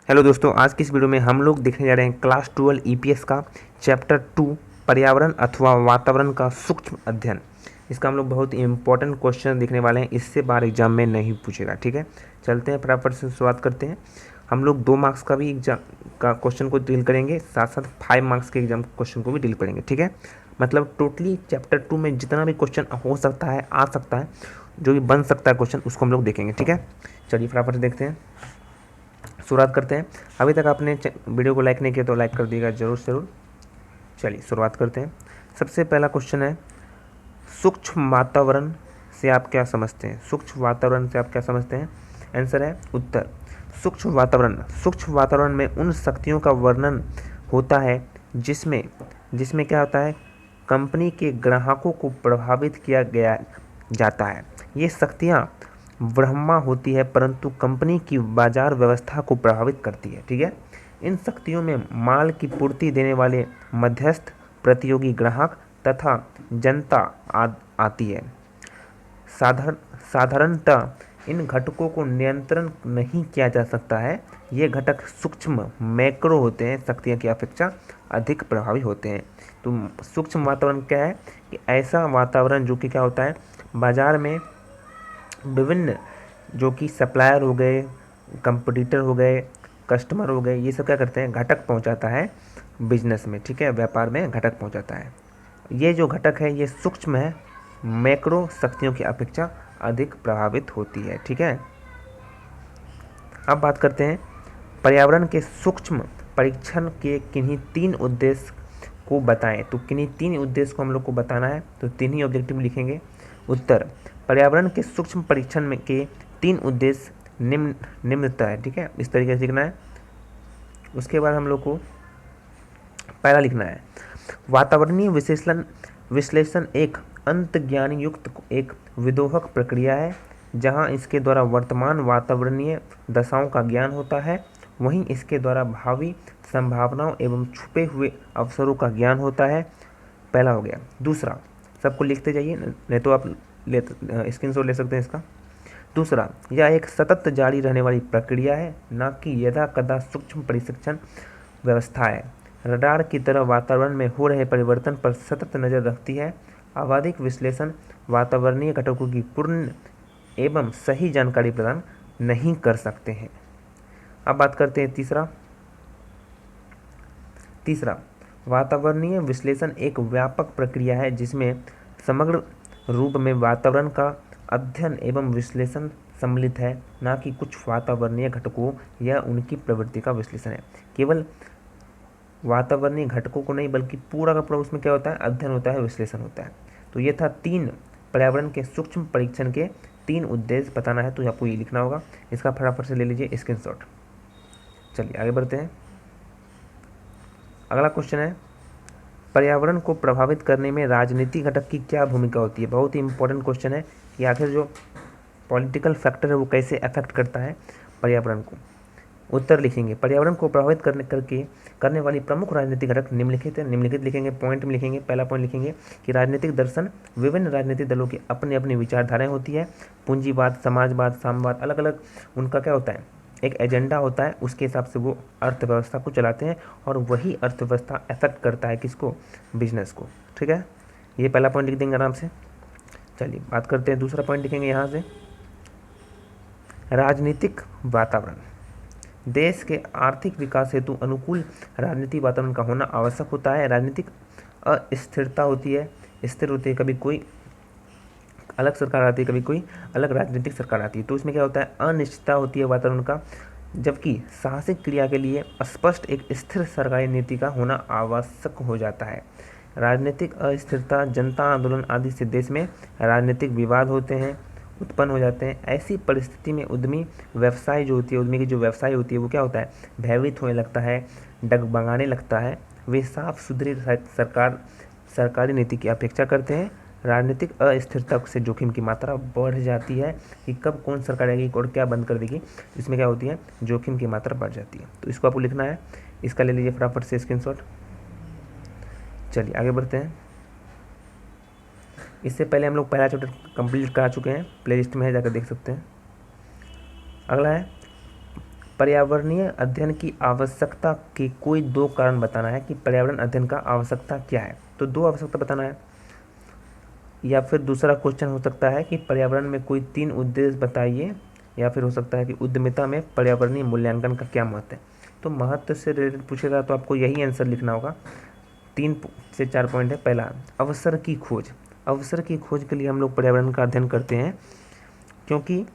Hello दोस्तों, आज की इस वीडियो में हम लोग देखने जा रहे हैं क्लास 12 ईपीएस का चैप्टर 2 पर्यावरण अथवा वातावरण का सूक्ष्म अध्ययन। इसका हम लोग बहुत इंपॉर्टेंट क्वेश्चन देखने वाले हैं, इससे बाहर एग्जाम में नहीं पूछेगा। ठीक है, चलते हैं फटाफट से शुरुआत करते हैं। हम लोग 2 मार्क्स का भी एग्जाम का क्वेश्चन को डील करेंगे, साथ साथ 5 मार्क्स के एग्जाम क्वेश्चन को भी डील करेंगे। ठीक है, मतलब टोटली चैप्टर 2 में जितना भी क्वेश्चन हो सकता है, आ सकता है, जो भी बन सकता है क्वेश्चन, उसको हम लोग देखेंगे। ठीक है, चलिए फटाफट से देखते हैं, शुरुआत करते हैं। अभी तक आपने वीडियो को लाइक नहीं किया तो लाइक कर दिएगा जरूर से जरूर। चलिए शुरुआत करते हैं। सबसे पहला क्वेश्चन है, सूक्ष्म वातावरण से आप क्या समझते हैं? सूक्ष्म वातावरण से आप क्या समझते हैं? आंसर है उत्तर, सूक्ष्म वातावरण में उन शक्तियों का वर्णन होता है जिसमें जिसमें क्या होता है, कंपनी के ग्राहकों को प्रभावित किया गया जाता है। ये शक्तियाँ ब्रह्मा होती है परंतु कंपनी की बाजार व्यवस्था को प्रभावित करती है। ठीक है, इन शक्तियों में माल की पूर्ति देने वाले मध्यस्थ, प्रतियोगी ग्राहक तथा जनता आती है। साधारणतः इन घटकों को नियंत्रण नहीं किया जा सकता है। ये घटक सूक्ष्म मैक्रो होते हैं, शक्तियों की अपेक्षा अधिक प्रभावी होते हैं। तो सूक्ष्म वातावरण क्या है कि ऐसा वातावरण जो कि क्या होता है, बाजार में विभिन्न जो कि सप्लायर हो गए, कंपटीटर हो गए, कस्टमर हो गए, ये सब क्या करते हैं, घटक पहुंचाता है बिजनेस में। ठीक है, व्यापार में घटक पहुंचाता है। ये जो घटक है ये सूक्ष्म है, मैक्रो शक्तियों की अपेक्षा अधिक प्रभावित होती है। ठीक है, अब बात करते हैं पर्यावरण के सूक्ष्म परीक्षण के किन्हीं 3 उद्देश्य को बताएं। तो किन्हीं 3 उद्देश्य को हम लोग को बताना है, तो 3 ही ऑब्जेक्टिव लिखेंगे। उत्तर, पर्यावरण के सूक्ष्म परीक्षण में के 3 उद्देश्य निम्नतः है। ठीक है, इस तरीके से लिखना है। उसके बाद हम लोग को पहला लिखना है, वातावरणीय विश्लेषण एक अंतर्ज्ञान युक्त एक विदोहक प्रक्रिया है जहां इसके द्वारा वर्तमान वातावरणीय दशाओं का ज्ञान होता है, वहीं इसके द्वारा भावी संभावनाओं एवं छुपे हुए अवसरों का ज्ञान होता है। पहला हो गया। दूसरा, सबको लिखते जाइए, नहीं तो आप स्क्रीनशॉट ले सकते हैं इसका। दूसरा, यह एक सतत जारी रहने वाली प्रक्रिया है, न कि यदा कदा सूक्ष्म प्रशिक्षण व्यवस्था है। रडार की तरह वातावरण में हो रहे परिवर्तन पर सतत नजर रखती है। आवधिक विश्लेषण वातावरणीय घटकों की पूर्ण एवं सही जानकारी प्रदान नहीं कर सकते हैं। अब बात करते हैं तीसरा, वातावरणीय विश्लेषण एक व्यापक प्रक्रिया है जिसमें समग्र रूप में वातावरण का अध्ययन एवं विश्लेषण सम्मिलित है, न कि कुछ वातावरणीय घटकों या उनकी प्रवृत्ति का विश्लेषण है। केवल वातावरणीय घटकों को नहीं बल्कि पूरा का पूरा उसमें क्या होता है, अध्ययन होता है, विश्लेषण होता है। तो ये था 3 पर्यावरण के सूक्ष्म परीक्षण के 3 उद्देश्य बताना है, तो आपको ये लिखना होगा। इसका फटाफट से ले लीजिए स्क्रीनशॉट। चलिए आगे बढ़ते हैं। अगला क्वेश्चन है, पर्यावरण को प्रभावित करने में राजनीति घटक की क्या भूमिका होती है? बहुत ही इंपॉर्टेंट क्वेश्चन है कि आखिर जो पॉलिटिकल फैक्टर है वो कैसे अफेक्ट करता है पर्यावरण को। उत्तर लिखेंगे, पर्यावरण को प्रभावित करने वाली प्रमुख राजनीतिक घटक निम्नलिखित लिखेंगे, पॉइंट में लिखेंगे। पहला पॉइंट लिखेंगे कि राजनीतिक दर्शन, विभिन्न राजनीतिक दलों की अपनी अपनी विचारधाराएं होती है। पूंजीवाद, समाजवाद, साम्यवाद, अलग अलग उनका क्या होता है, एक एजेंडा होता है, उसके हिसाब से वो अर्थव्यवस्था को चलाते हैं और वही अर्थव्यवस्था अफेक्ट करता है किसको, बिजनेस को। ठीक है, ये पहला पॉइंट लिख देंगे आराम से। चलिए बात करते हैं, दूसरा पॉइंट लिखेंगे यहाँ से, राजनीतिक वातावरण। देश के आर्थिक विकास हेतु अनुकूल राजनीतिक वातावरण का होना आवश्यक होता है। राजनीतिक अस्थिरता होती है, स्थिर होती है, कभी कोई अलग सरकार आती है, कभी कोई अलग राजनीतिक सरकार आती है, तो इसमें क्या होता है, अनिश्चितता होती है वातावरण का। जबकि साहसिक क्रिया के लिए स्पष्ट एक स्थिर सरकारी नीति का होना आवश्यक हो जाता है। राजनीतिक अस्थिरता, जनता आंदोलन आदि से देश में राजनीतिक विवाद होते हैं, उत्पन्न हो जाते हैं। ऐसी परिस्थिति में उद्यमी व्यवसाय जो होती है, उद्यमी की जो व्यवसाय होती है वो क्या होता है, भयभीत होने लगता है, डगमगाने लगता है। वे साफ सुथरी सरकारी नीति की अपेक्षा करते हैं। राजनीतिक अस्थिरता से जोखिम की मात्रा बढ़ जाती है कि कब कौन सरकार आएगी और क्या बंद कर देगी, इसमें क्या होती है, जोखिम की मात्रा बढ़ जाती है। तो इसको आपको लिखना है, इसका ले लीजिए फटाफट से स्क्रीनशॉट। चलिए आगे बढ़ते हैं। इससे पहले हम लोग पहला चैप्टर कंप्लीट करा चुके हैं, प्लेलिस्ट में है, जाकर देख सकते हैं। अगला है पर्यावरणीय अध्ययन की आवश्यकता के कोई 2 कारण बताना है कि पर्यावरण अध्ययन का आवश्यकता क्या है। तो 2 आवश्यकता बताना है। या फिर दूसरा क्वेश्चन हो सकता है कि पर्यावरण में कोई 3 उद्देश्य बताइए, या फिर हो सकता है कि उद्यमिता में पर्यावरणीय मूल्यांकन का क्या महत्व है। तो महत्व से रिलेटेड पूछेगा तो आपको यही आंसर लिखना होगा। 3 से 4 पॉइंट है। पहला, अवसर की खोज। अवसर की खोज के लिए हम लोग पर्यावरण का अध्ययन करते हैं, क्योंकि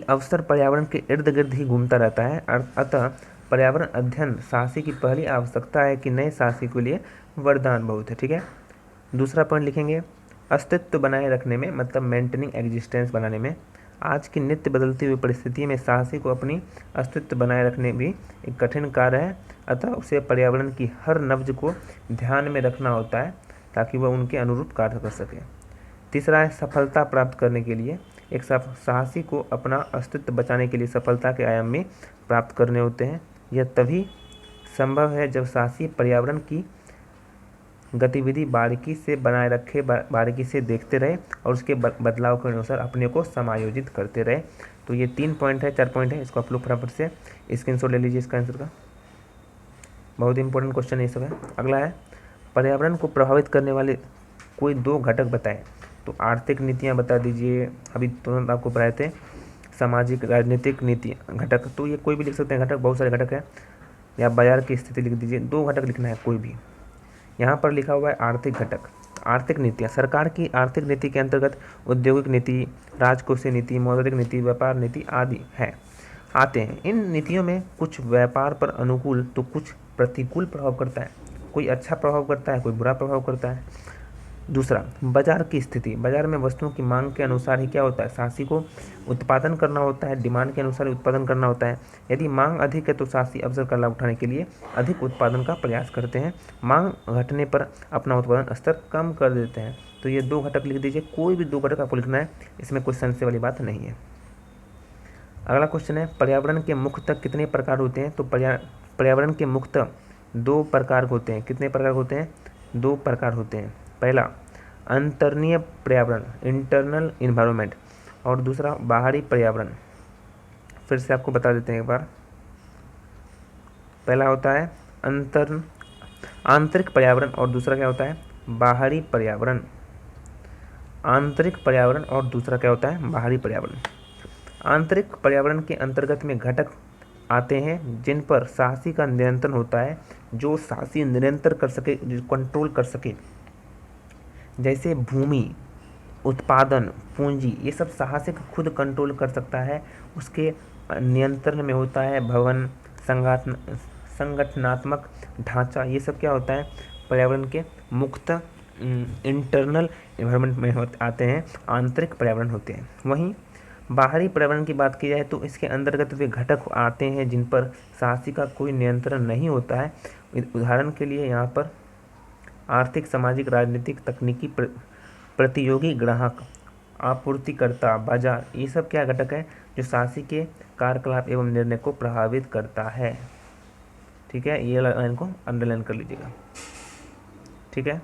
अवसर पर्यावरण के इर्द गिर्द ही घूमता रहता है। अतः पर्यावरण अध्ययन साहसी की पहली आवश्यकता है कि नए साहसी के लिए वरदान बहुत है। ठीक है। दूसरा पॉइंट लिखेंगे, अस्तित्व बनाए रखने में, मतलब मेंटेनिंग एग्जिस्टेंस बनाने में। आज की नित्य बदलती हुई परिस्थिति में साहसी को अपनी अस्तित्व बनाए रखने भी एक कठिन कार्य है। अतः उसे पर्यावरण की हर नब्ज को ध्यान में रखना होता है ताकि वह उनके अनुरूप कार्य कर सके। तीसरा है, सफलता प्राप्त करने के लिए। एक साहसी को अपना अस्तित्व बचाने के लिए सफलता के आयाम में प्राप्त करने होते हैं। यह तभी संभव है जब साहसी पर्यावरण की गतिविधि बारीकी से बनाए रखे, बारीकी से देखते रहे और उसके बदलाव के अनुसार अपने को समायोजित करते रहे। तो ये 3 पॉइंट है, 4 पॉइंट है, इसको आप लोग फटाफट से स्क्रीनशॉट ले लीजिए इसका आंसर का। बहुत इंपॉर्टेंट क्वेश्चन ये सब है। अगला है, पर्यावरण को प्रभावित करने वाले कोई 2 घटक बताएं। तो आर्थिक नीतियाँ बता दीजिए, अभी तुरंत आपको पढ़ाए थे। सामाजिक राजनीतिक नीति घटक, तो ये कोई भी लिख सकते हैं घटक, बहुत सारे घटक है। या बाजार की स्थिति लिख दीजिए, 2 घटक लिखना है कोई भी। यहाँ पर लिखा हुआ है आर्थिक घटक। आर्थिक नीतियाँ, सरकार की आर्थिक नीति के अंतर्गत औद्योगिक नीति, राजकोषीय नीति, मौद्रिक नीति, व्यापार नीति आदि आते हैं। इन नीतियों में कुछ व्यापार पर अनुकूल तो कुछ प्रतिकूल प्रभाव करता है। कोई अच्छा प्रभाव करता है, कोई बुरा प्रभाव करता है। दूसरा, बाजार की स्थिति। बाजार में वस्तुओं की मांग के अनुसार ही क्या होता है, साहसी को उत्पादन करना होता है। डिमांड के अनुसार ही उत्पादन करना होता है। यदि मांग अधिक है तो साहसी अवसर का लाभ उठाने के लिए अधिक उत्पादन का प्रयास करते हैं। मांग घटने पर अपना उत्पादन स्तर कम कर देते हैं। तो ये 2 घटक लिख दीजिए, कोई भी 2 घटक आपको लिखना है, इसमें कोई संशय वाली बात नहीं है। अगला क्वेश्चन है, पर्यावरण के मुख्यतः कितने प्रकार होते हैं। तो पर्यावरण के मुख्यतः 2 प्रकार होते हैं। कितने प्रकार होते हैं, 2 प्रकार होते हैं। पहला, अंतर्निय पर्यावरण, इंटरनल इन्वायरमेंट, और दूसरा बाहरी पर्यावरण। फिर से आपको बता देते हैं एक बार। पहला होता है आंतरिक पर्यावरण, और दूसरा क्या होता है, बाहरी पर्यावरण। आंतरिक पर्यावरण और दूसरा क्या होता है, बाहरी पर्यावरण। आंतरिक पर्यावरण के अंतर्गत में घटक आते हैं जिन पर साहसी का नियंत्रण होता है, जो साहसी नियंत्रण कर सके, जो कंट्रोल कर सके। जैसे भूमि, उत्पादन, पूंजी, ये सब साहसी खुद कंट्रोल कर सकता है, उसके नियंत्रण में होता है। भवन, संगठनात्मक ढांचा, ये सब क्या होता है, पर्यावरण के मुक्त इंटरनल एनवायरनमेंट में आते हैं, आंतरिक पर्यावरण होते हैं। वहीं बाहरी पर्यावरण की बात की जाए तो इसके अंतर्गत वे घटक आते हैं जिन पर साहसी का कोई नियंत्रण नहीं होता है। उदाहरण के लिए यहाँ पर आर्थिक, सामाजिक, राजनीतिक, तकनीकी, प्रतियोगी, ग्राहक, आपूर्तिकर्ता, बाजार, ये सब क्या घटक है जो साहसी के कार्यकलाप एवं निर्णय को प्रभावित करता है। ठीक है, ये लाइन को अंडरलाइन कर लीजिएगा। ठीक है,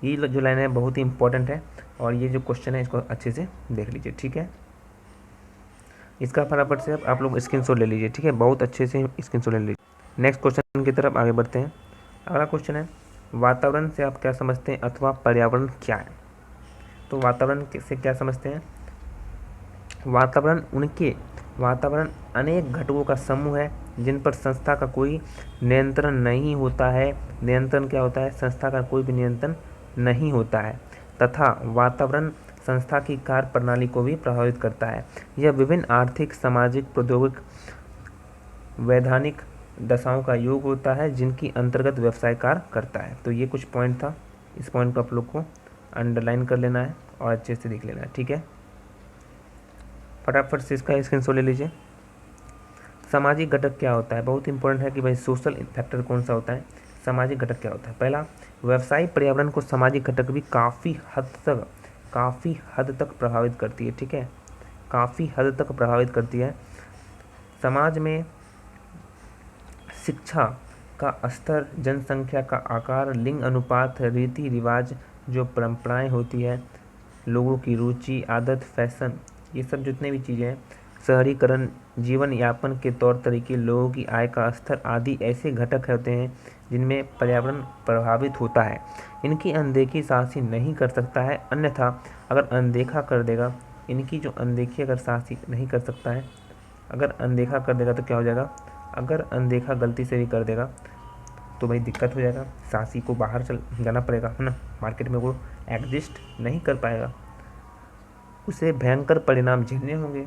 ये जो लाइन है बहुत ही इंपॉर्टेंट है, और ये जो क्वेश्चन है इसको अच्छे से देख लीजिए। ठीक है, इसका फटाफट से आप लोग स्क्रीनशॉट ले लीजिए। ठीक है, बहुत अच्छे से स्क्रीनशॉट ले लीजिए। नेक्स्ट क्वेश्चन की तरफ आगे बढ़ते हैं। अगला क्वेश्चन है, वातावरण से आप क्या समझते हैं अथवा पर्यावरण क्या है। तो वातावरण से क्या समझते हैं, वातावरण अनेक घटकों का समूह है जिन पर संस्था का कोई नियंत्रण नहीं होता है। नियंत्रण क्या होता है, संस्था का कोई भी नियंत्रण नहीं होता है, तथा वातावरण संस्था की कार्य प्रणाली को भी प्रभावित करता है। यह विभिन्न आर्थिक, सामाजिक, प्रौद्योगिक, वैधानिक दशाओं का योग होता है जिनकी अंतर्गत व्यवसाय कार्य करता है। तो ये कुछ पॉइंट था, इस पॉइंट को आप लोग को अंडरलाइन कर लेना है और अच्छे से देख लेना है। ठीक है, फटाफट से इसका स्क्रीनशॉट ले लीजिए। सामाजिक घटक क्या होता है, बहुत इंपॉर्टेंट है कि भाई सोशल फैक्टर कौन सा होता है, सामाजिक घटक क्या होता है। पहला, व्यवसायिक पर्यावरण को सामाजिक घटक भी काफ़ी हद तक प्रभावित करती है। ठीक है, काफ़ी हद तक प्रभावित करती है। समाज में शिक्षा का स्तर, जनसंख्या का आकार, लिंग अनुपात, रीति रिवाज, जो परंपराएं होती है, लोगों की रुचि, आदत, फैशन, ये सब जितने भी चीज़ें हैं शहरीकरण, जीवन यापन के तौर तरीके, लोगों की आय का स्तर आदि ऐसे घटक होते हैं जिनमें पर्यावरण प्रभावित होता है। इनकी अनदेखी साहसी नहीं कर सकता है, अन्यथा अगर अनदेखा कर देगा, इनकी जो अनदेखी अगर साहसी नहीं कर सकता है, अगर अनदेखा कर देगा तो क्या हो जाएगा, अगर अनदेखा गलती से भी कर देगा तो भाई दिक्कत हो जाएगा, साहसी को बाहर चल जाना पड़ेगा, है ना, मार्केट में वो एग्जिस्ट नहीं कर पाएगा, उसे भयंकर परिणाम झेलने होंगे।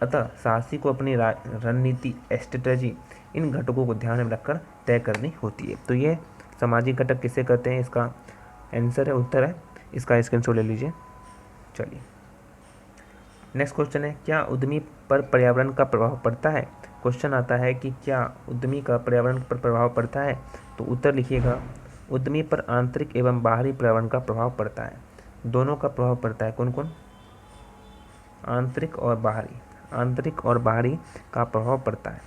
अतः साहसी को अपनी रणनीति स्ट्रेटजी इन घटकों को ध्यान में रखकर तय करनी होती है। तो ये सामाजिक घटक किसे कहते हैं, इसका आंसर है, उत्तर है, इसका स्क्रीनशॉट ले लीजिए। चलिए नेक्स्ट क्वेश्चन है, क्या उद्यमी पर पर्यावरण का प्रभाव पड़ता है। क्वेश्चन आता है कि क्या उद्यमी का पर्यावरण पर प्रभाव पड़ता है, तो उत्तर लिखिएगा, उद्यमी पर आंतरिक एवं बाहरी पर्यावरण का प्रभाव पड़ता है। दोनों का प्रभाव पड़ता है, कौन कौन, आंतरिक और बाहरी, आंतरिक और बाहरी का प्रभाव पड़ता है।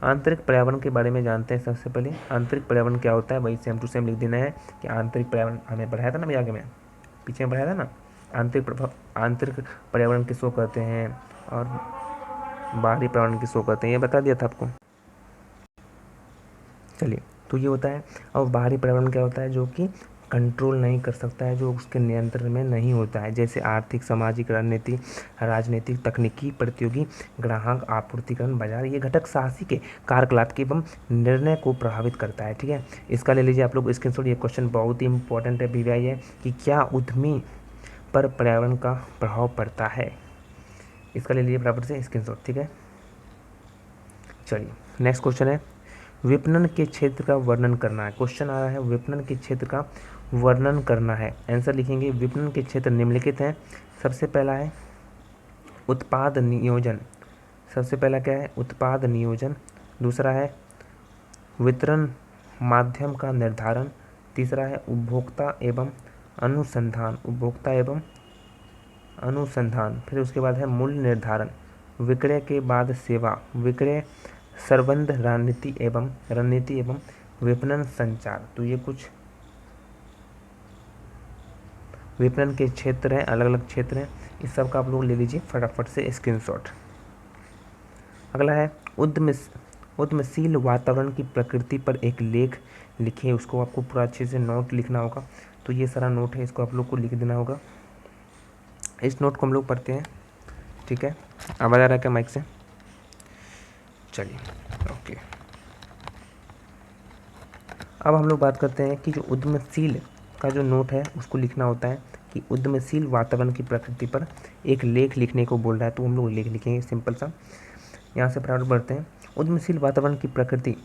आंतरिक पर्यावरण के बारे में जानते हैं। सबसे पहले आंतरिक पर्यावरण क्या होता है, वही सेम टू सेम लिख देना है कि आंतरिक पर्यावरण हमें पढ़ाया था ना, आगे में पीछे में पढ़ाया था ना, आंतरिक पर्यावरण किसको कहते हैं और बाहरी पर्यावरण किसको कहते हैं, ये बता दिया था आपको। चलिए तो ये होता है। और बाहरी पर्यावरण क्या होता है, जो कि कंट्रोल नहीं कर सकता है, जो उसके नियंत्रण में नहीं होता है, जैसे आर्थिक, सामाजिक, राजनीतिक, तकनीकी, प्रतियोगी, ग्राहक, आपूर्तिकरण, बाजार। ये घटक साहसी के कार्यकलाप के एवं निर्णय को प्रभावित करता है। ठीक है, इसका ले लीजिए आप लोग स्क्रीनशॉट। ये क्वेश्चन बहुत ही इंपॉर्टेंट है, वीवीआई है कि क्या उद्यमी पर पर्यावरण का प्रभाव पड़ता है, इसका ले लीजिए बराबर से स्क्रीनशॉट। ठीक है, चलिए नेक्स्ट क्वेश्चन है, विपणन के क्षेत्र का वर्णन करना है। क्वेश्चन आ रहा है विपणन के क्षेत्र का वर्णन करना है। आंसर लिखेंगे, विपणन के क्षेत्र निम्नलिखित हैं। सबसे पहला है उत्पाद नियोजन, सबसे पहला क्या है, उत्पाद नियोजन। दूसरा है वितरण माध्यम का निर्धारण। तीसरा है उपभोक्ता एवं अनुसंधान, उपभोक्ता एवं अनुसंधान। फिर उसके बाद है मूल्य निर्धारण, विक्रय के बाद सेवा, विक्रय संबंध, रणनीति एवं विपणन संचार। तो ये कुछ विपणन के क्षेत्र हैं, अलग अलग क्षेत्र हैं, इस सब का आप लोग ले लीजिए फटाफट से स्क्रीनशॉट। अगला है उद्यमशील वातावरण की प्रकृति पर एक लेख लिखिए। उसको आपको पूरा अच्छे से नोट लिखना होगा। तो ये सारा नोट है, इसको आप लोग को लिख देना होगा। इस नोट को हम लोग पढ़ते हैं। ठीक है, आवाज़ आ रहा है क्या माइक से, चलिए ओके। अब हम लोग बात करते हैं कि जो उद्यमशील का जो नोट है उसको लिखना होता है कि उद्यमशील वातावरण की प्रकृति पर एक लेख लिखने को बोल रहा है, तो हम लोग लेख लिखेंगे सिंपल सा। यहाँ से फटाफट बढ़ते हैं। उद्यमशील वातावरण की प्रकृति,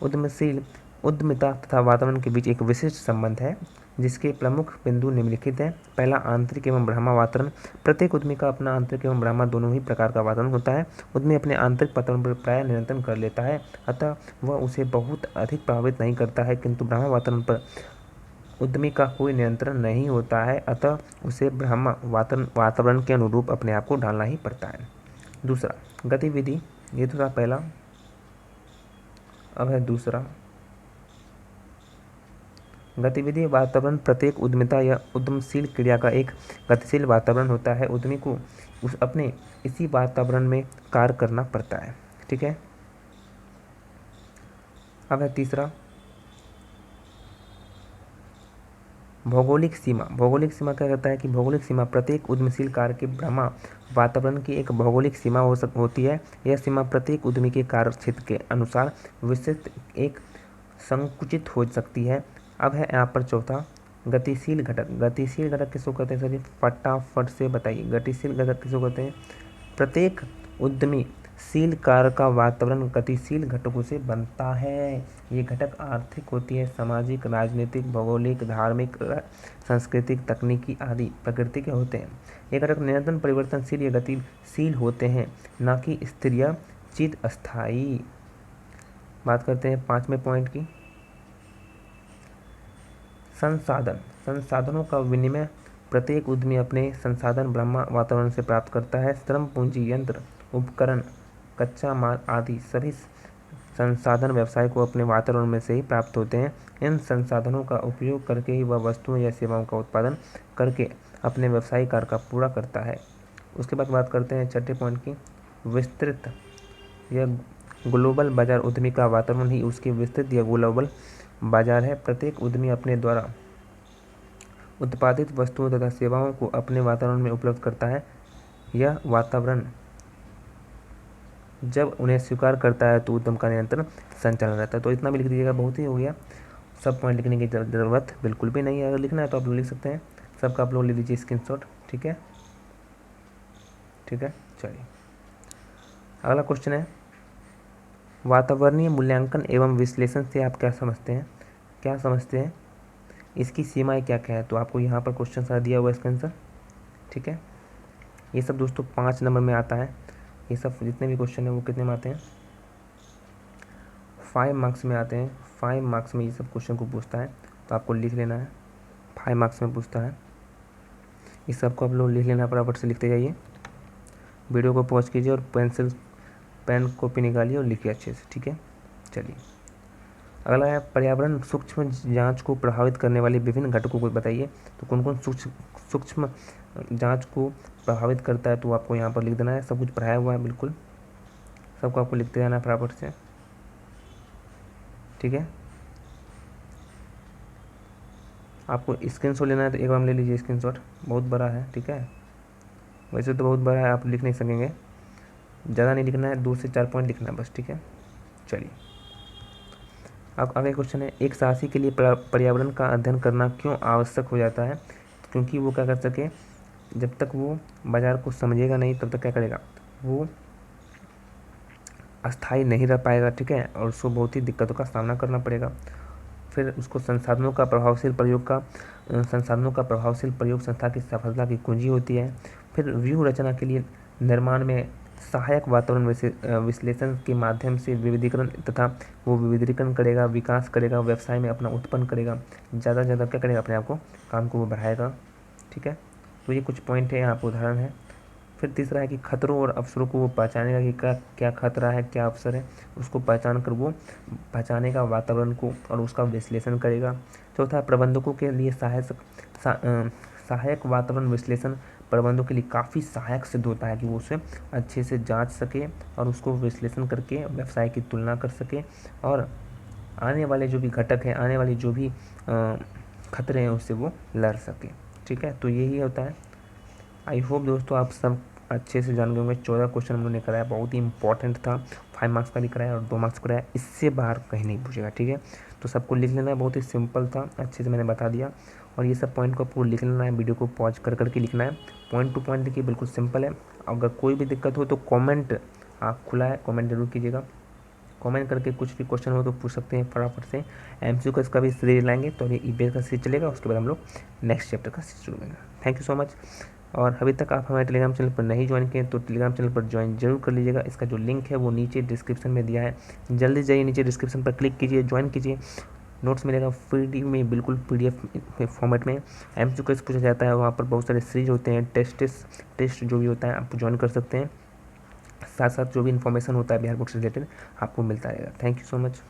उद्यमशील उद्यमिता तथा वातावरण के बीच एक विशिष्ट संबंध है, जिसके प्रमुख बिंदु निम्नलिखित हैं। पहला, आंतरिक एवं ब्रह्मा वातावरण। प्रत्येक उद्यमी का अपना आंतरिक एवं ब्रह्मा दोनों ही प्रकार का वातावरण होता है। उद्यमी अपने आंतरिक वातावरण पर प्राय नियंत्रण कर लेता है, अतः वह उसे बहुत अधिक प्रभावित नहीं करता है, किंतु ब्रह्मा वातावरण पर उद्यमी का कोई नियंत्रण नहीं होता है, अतः उसे ब्रह्मा वातावरण के अनुरूप अपने आप को ढालना ही पड़ता है। दूसरा, गतिविधि, ये तो था पहला, अब है दूसरा। गतिविधि वातावरण प्रत्येक उद्यमिता या उद्यमशील क्रिया का एक गतिशील वातावरण होता है। उद्यमी को उस अपने इसी वातावरण में कार्य करना पड़ता है। ठीक है, अब है तीसरा, भौगोलिक सीमा। भौगोलिक सीमा क्या कहता है कि भौगोलिक सीमा प्रत्येक उद्यमशील कार्य के ब्रह्मा वातावरण की एक भौगोलिक सीमा होती है। यह सीमा प्रत्येक उद्यमी के कार्य क्षेत्र के अनुसार विस्तृत एक संकुचित हो सकती है। अब है यहाँ पर चौथा, गतिशील घटक। गतिशील घटक किसको कहते हैं सर, फटाफट से बताइए, गतिशील घटक किसको कहते हैं। प्रत्येक उद्यमीशील कार्य का वातावरण गतिशील घटकों से बनता है। ये घटक आर्थिक होती है, सामाजिक, राजनीतिक, भौगोलिक, धार्मिक, सांस्कृतिक, तकनीकी आदि प्रकृति के होते हैं। ये घटक निरंतर परिवर्तनशील या गतिशील होते हैं, न कि स्थिर या चिरस्थायी। बात करते हैं 5वें पॉइंट की, संसाधन। संसाधनों का विनिमय। प्रत्येक उद्यमी अपने संसाधन ब्रह्मा वातावरण से प्राप्त करता है। श्रम, पूंजी, यंत्र, उपकरण, कच्चा माल आदि सभी संसाधन व्यवसाय को अपने वातावरण में से ही प्राप्त होते हैं। इन संसाधनों का उपयोग करके ही वह वस्तुओं या सेवाओं का उत्पादन करके अपने व्यवसायिक कार्य का पूरा करता है। उसके बाद बात करते हैं 6ठे पॉइंट की, विस्तृत या ग्लोबल बाजार उद्यमी का वातावरण ही उसकी विस्तृत या ग्लोबल बाजार है। प्रत्येक उद्यमी अपने द्वारा उत्पादित वस्तुओं तथा सेवाओं को अपने वातावरण में उपलब्ध करता है। यह वातावरण जब उन्हें स्वीकार करता है तो उद्यम का निरंतर संचालन रहता है। तो इतना भी लिख दीजिएगा, बहुत ही हो गया। सब पॉइंट लिखने की ज़रूरत बिल्कुल भी नहीं है। अगर लिखना है तो आप लोग लिख सकते हैं। सबका आप लोग ले लीजिए स्क्रीनशॉट। ठीक है, ठीक है। चलिए अगला क्वेश्चन है, वातावरणीय मूल्यांकन एवं विश्लेषण से आप क्या समझते हैं? क्या समझते हैं? इसकी सीमाएं क्या क्या है? तो आपको यहाँ पर क्वेश्चन सारा दिया हुआ है इसका आंसर। ठीक है, ये सब दोस्तों 5 नंबर में आता है। ये सब जितने भी क्वेश्चन है वो कितने में आते हैं? 5 मार्क्स में आते हैं। 5 मार्क्स में ये सब क्वेश्चन को पूछता है, तो आपको लिख लेना है। 5 मार्क्स में पूछता है, इस सब को आप लोग लिख लेना, फटाफट से लिखते जाइए। वीडियो को पॉज कीजिए और पेन कॉपी निकालिए और लिखिए अच्छे से। ठीक है, चलिए अगला है, पर्यावरण सूक्ष्म जांच को प्रभावित करने वाले विभिन्न घटकों को बताइए। तो कौन कौन सूक्ष्म जांच को प्रभावित करता है? तो आपको यहाँ पर लिख देना है। सब कुछ पढ़ाया हुआ है बिल्कुल, सबको आपको लिखते जाना है फटाफट से। ठीक है, आपको स्क्रीनशॉट लेना है तो एक बार ले लीजिए स्क्रीनशॉट, बहुत बड़ा है। ठीक है, वैसे तो बहुत बड़ा है, आप लिख नहीं सकेंगे, ज़्यादा नहीं लिखना है, 2 से 4 पॉइंट लिखना है बस। ठीक है, चलिए अब आगे क्वेश्चन है, एक साहसी के लिए पर्यावरण का अध्ययन करना क्यों आवश्यक हो जाता है? क्योंकि वो क्या कर सके, जब तक वो बाज़ार को समझेगा नहीं तब तक क्या करेगा, वो अस्थायी नहीं रह पाएगा। ठीक है, और उसको बहुत ही दिक्कतों का सामना करना पड़ेगा। फिर उसको संसाधनों का प्रभावशील प्रयोग संस्था की सफलता की कुंजी होती है। फिर व्यूह रचना के लिए निर्माण में सहायक वातावरण विश्लेषण के माध्यम से विविधीकरण तथा वो विविधीकरण करेगा, विकास करेगा, व्यवसाय में अपना उत्पन्न करेगा, ज़्यादा से ज़्यादा क्या करेगा, अपने आप को काम को वो बढ़ाएगा। ठीक है, तो ये कुछ पॉइंट है, यहाँ पर उदाहरण है। फिर तीसरा है कि खतरों और अवसरों को वो पहचानेगा कि क्या खतरा है, क्या अवसर है, उसको पहचान कर वो पहचानेगा वातावरण को और उसका विश्लेषण करेगा। चौथा, प्रबंधकों के लिए सहायक वातावरण विश्लेषण प्रबंधकों के लिए काफ़ी सहायक सिद्ध होता है कि वो उसे अच्छे से जांच सके और उसको विश्लेषण करके व्यवसाय की तुलना कर सके और आने वाले जो भी घटक हैं, आने वाले जो भी खतरे हैं उससे वो लड़ सके। ठीक है, तो यही होता है। आई होप दोस्तों आप सब अच्छे से जान गए होंगे। 14 क्वेश्चन हम लोगों ने कराया, बहुत ही इंपॉर्टेंट था। 5 मार्क्स का भी कराया और 2 मार्क्स कराया, इससे बाहर कहीं नहीं पूछेगा। ठीक है, तो सबको लिख लेना है, बहुत ही सिंपल था, अच्छे से मैंने बता दिया। और ये सब पॉइंट को आपको लिख लेना है, वीडियो को पॉज कर करके लिखना है, पॉइंट टू पॉइंट लिखिए, बिल्कुल सिंपल है। अगर कोई भी दिक्कत हो तो कॉमेंट आप खुला है, कॉमेंट जरूर कीजिएगा। कमेंट करके कुछ भी क्वेश्चन हो तो पूछ सकते हैं फटाफट से। एमसीक्यू का इसका भी सीरीज लाएंगे, तो अभी ईबीएस का सीरीज चलेगा, उसके बाद हम लोग नेक्स्ट चैप्टर का सीरीज शुरू करेंगे। Thank you so much. और अभी तक आप हमारे टेलीग्राम चैनल पर नहीं ज्वाइन किए तो टेलीग्राम चैनल पर ज्वाइन जरूर कर लीजिएगा। इसका जो लिंक है वो नीचे डिस्क्रिप्शन में दिया है, जल्दी जाइए नीचे डिस्क्रिप्शन पर क्लिक कीजिए, ज्वाइन कीजिए। नोट्स मिलेगा फ्री में, बिल्कुल PDF फॉर्मेट में। एमसीक्यू पूछा जाता है, वहाँ पर बहुत सारे सीरीज होते हैं, टेस्ट जो भी होता है आप ज्वाइन कर सकते हैं। साथ साथ जो भी इन्फॉर्मेशन होता है बिहार बोर्ड से रिलेटेड आपको मिलता रहेगा। Thank you so much.